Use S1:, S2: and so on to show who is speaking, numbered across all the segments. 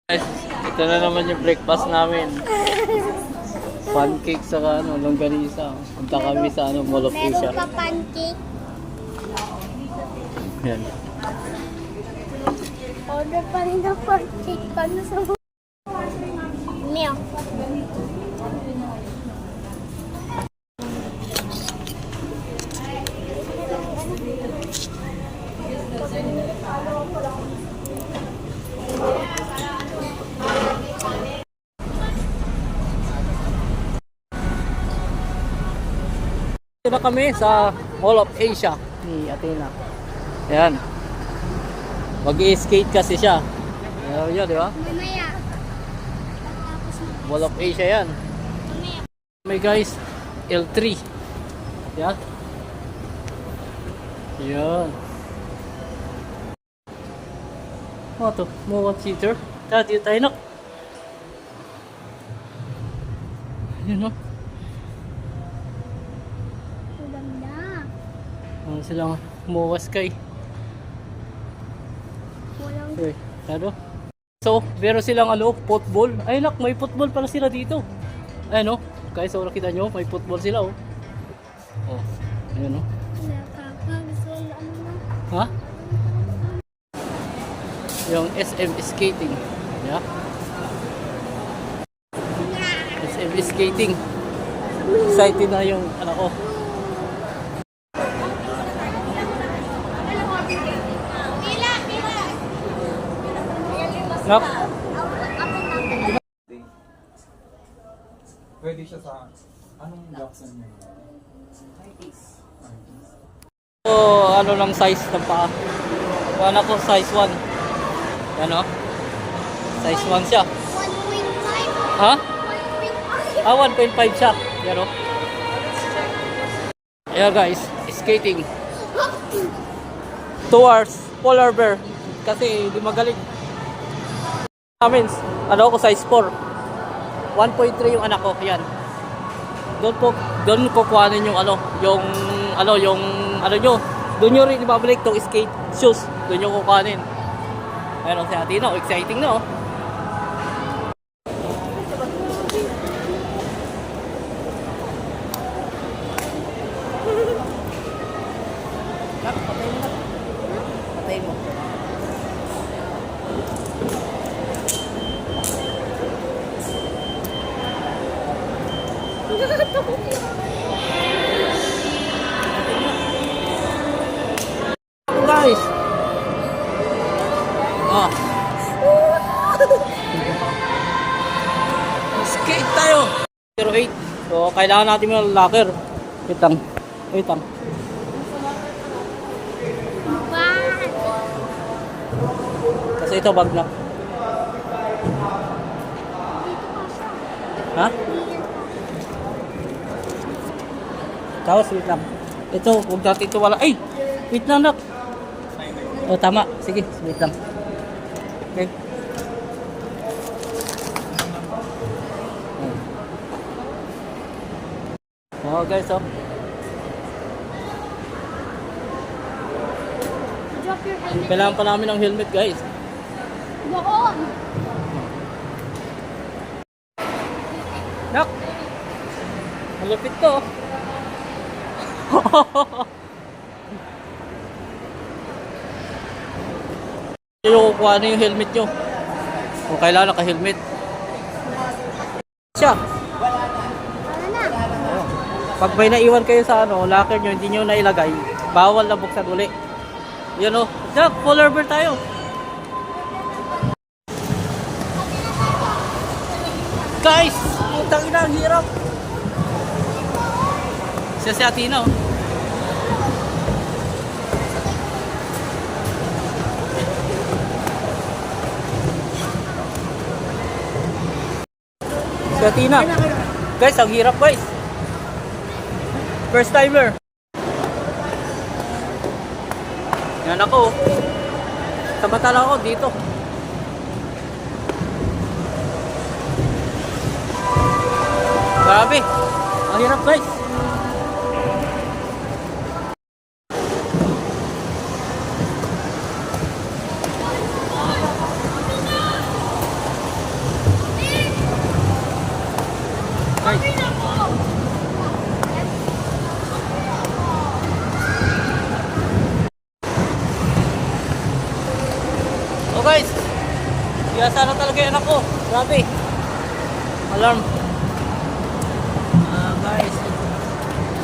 S1: Guys, ito na naman yung breakfast namin. Pancake sa longganisa. Punta kami sa Mall of Asia.
S2: Meron pa pancake.
S1: Yan.
S2: Order pa rin ng pancake. Paano sa milk?
S1: Ito na kami sa Mall of Asia ni Athena. Ayan. Mag-i-skate kasi siya. Ayan yun, di ba?
S2: Mamaya.
S1: Mall of Asia yan.
S2: Mamaya.
S1: May guys, L3. Ayan. Ayan. Ano to? Mall cheater. Dito tayo na. Ayan o. Ano silang muwas kay
S2: Walang
S1: okay, ano? So, meron silang football. Ay nak, may football pala sila dito. Ayan guys, so nakita nyo, may football sila Oh, ayan
S2: nakakagsul. Ano na?
S1: Ha? Yung SM skating. Yeah. SM skating. Excited na yung anak ko. Nak.
S3: Pwede siya sa anong Jackson niya?
S1: So, ano lang size ng paa? Anak ko size 1. Ano? Size 1 siya.
S2: 1.5?
S1: Ha?
S2: 1.5?
S1: 1.5 siya. Yan Yeah guys, skating. 2 hours, polar bear. Kasi di magaling. Namin, ako size 4. 1.3 yung anak ko, yan. Doon ko kuhanin yung yung nyo. Doon nyo rin ibabalik tong skate shoes. Doon nyo kukuhanin. Ayun si Athena, exciting na Patay mo. Guys. Skate tayo. 08. So kailangan natin yung locker. Wait lang. Kasi ito bag na. Ha? Tapos wait lang. Ito, huwag natin ito wala. Ay! Wait lang nak. Tama. Sige, wait lang. Okay. Guys,
S2: Drop your helmet.
S1: kailangan pa namin ng helmet guys.
S2: Doon.
S1: Nak! Malapit to. Yung kukuha na yung helmet nyo. Kung kailangan naka-helmet. Siya.
S2: Ano na?
S1: Pag may naiwan kayo sa locker nyo, hindi nyo nailagay, bawal na buksan uli. Yan Jack, polar bear tayo. Guys! Putang ina, ang hirap. Siya si Athena Si Athena. Guys, ang hirap guys. First timer. Yan ako. Samantala ako dito. Grabe. Ang hirap guys. Kaya sana talaga yung anak ko. Grabe. Alarm. Guys.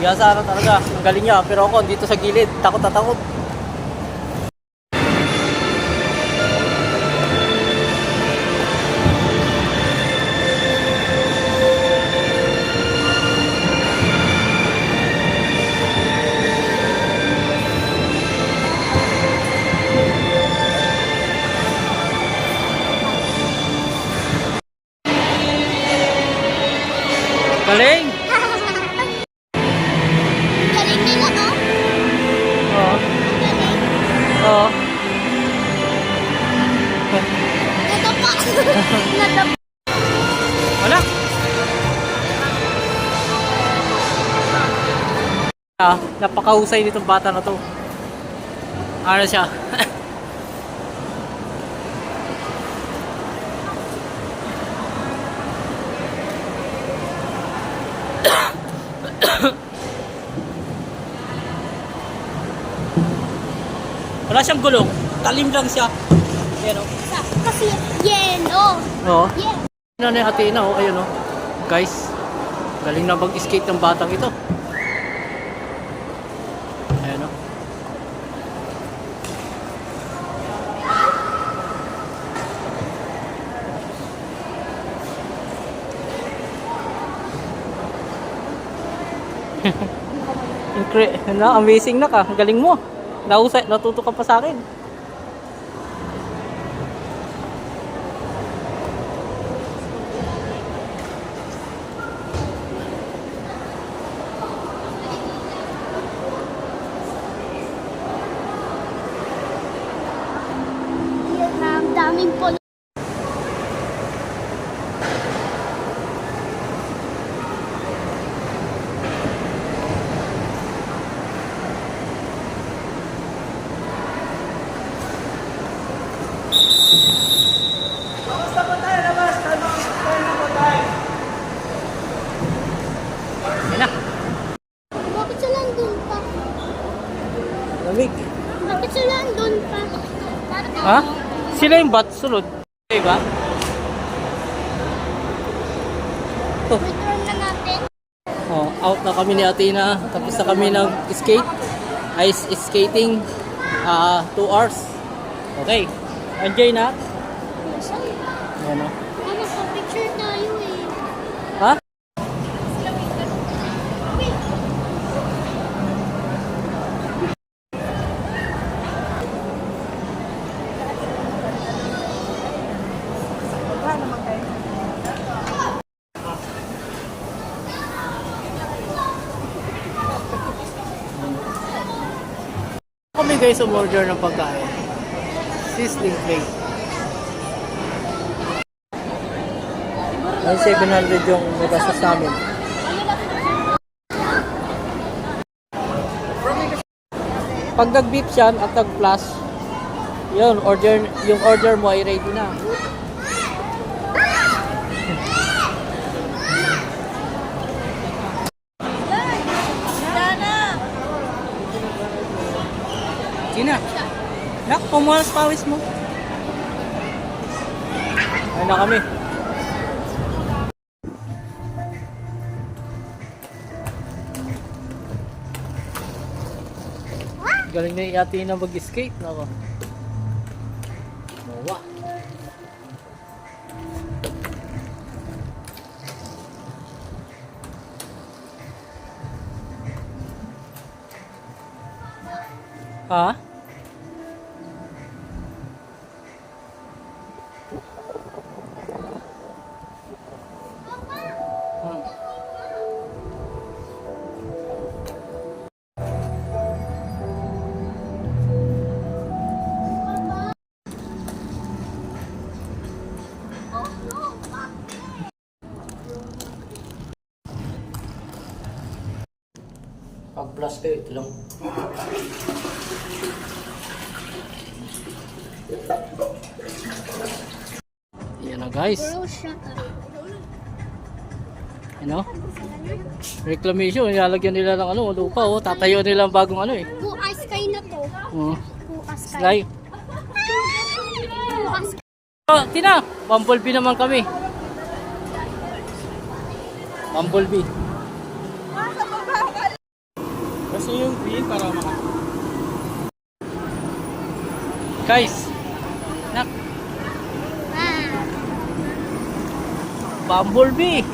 S1: Kaya sana talaga. Ang galing niya. Pero ako dito sa gilid. Takot na takot. Galing!
S2: Galing nila, no?
S1: Oo.
S2: Galing.
S1: Oo.
S2: Nadapa. Nadapa.
S1: Wala. Napakahusay nitong bata na to. Ano siya? Wala siyang gulong. Talim lang siya. Ayan o.
S2: Kasi yelo.
S1: Oo.
S2: Yeah.
S1: Ano na yung Athena o. Ayun o. Guys. Galing na mag-skate ng batang ito. Ayan o. Amazing na ka. Galing mo. Natuto ka pa sa akin.
S2: Yan na, ang daming polo.
S1: Ayan na.
S2: Bakit sila andun pa?
S1: Lamig.
S2: Bakit sila andun pa?
S1: Ha? Sila yung bat sunod. Diba?
S2: Return na natin.
S1: Oh, out na kami ni Athena. Tapos na kami nag-skate. Ice skating. 2 hours. Okay. Enjoy na. Ayan o.
S2: Mama, pa-picture tayo eh.
S1: Ha? Kami guys umorder ng pagkain. Sizzling plate. Ay 700 yung nagastos namin. Pag nag-beep siya at nag-flash, yun, yung order mo ay ready na. Tina, nak, pumulas pawis mo. Ayun na kami. Galing na yung Athena mag-skate. Nako. Mawa. Ha? Pag-plus kayo, ito lang. Yan na guys.
S2: Bro, shut up.
S1: You know? Reclamation, ilalagyan nila ng ano, lupa oh. Tatayo nila ang bagong ano eh.
S2: Bukas kayo na to.
S1: Oh.
S2: Bukas kayo.
S1: Slide.
S2: Bukas
S1: Oh, Tina, Bumblebee naman kami. Bumblebee.
S3: Kasi yung green para mga...
S1: Guys, nak, Bumblebee.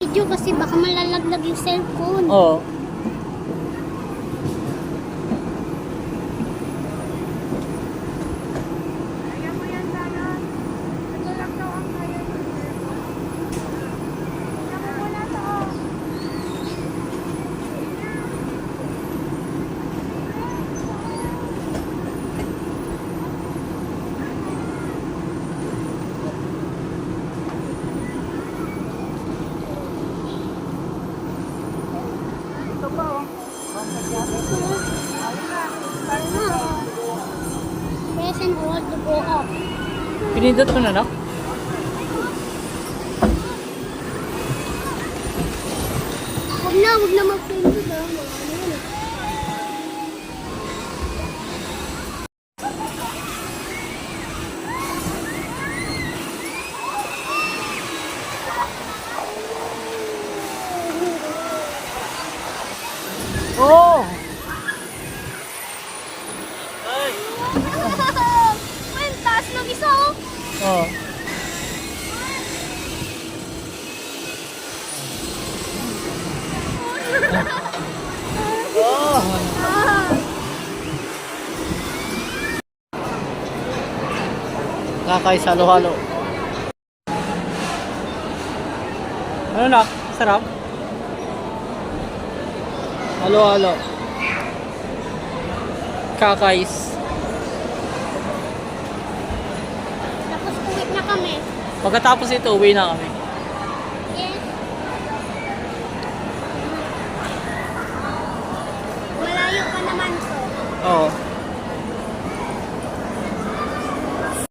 S2: Video kasi baka malalaglag yung cellphone.
S1: Oh.
S2: Kaya mo yan, Dana. Ito lang daw ang kaya nyo. Kaya mo muna to. Ito pa oh. Press and hold to go up.
S1: Pinindot ko na, nak.
S2: Huwag na mag-pindot ah. Mga ano yun eh.
S1: Oh!
S2: Ay, taas ng isa oh.
S1: Oh. Oh! Kakay halo-halo. Ano na? Sarap? Halo-halo. Kakais.
S2: Tapos uwi na kami.
S1: Pagkatapos ito, uwi na kami.
S2: Yes. Malayo pa naman to.
S1: Oo.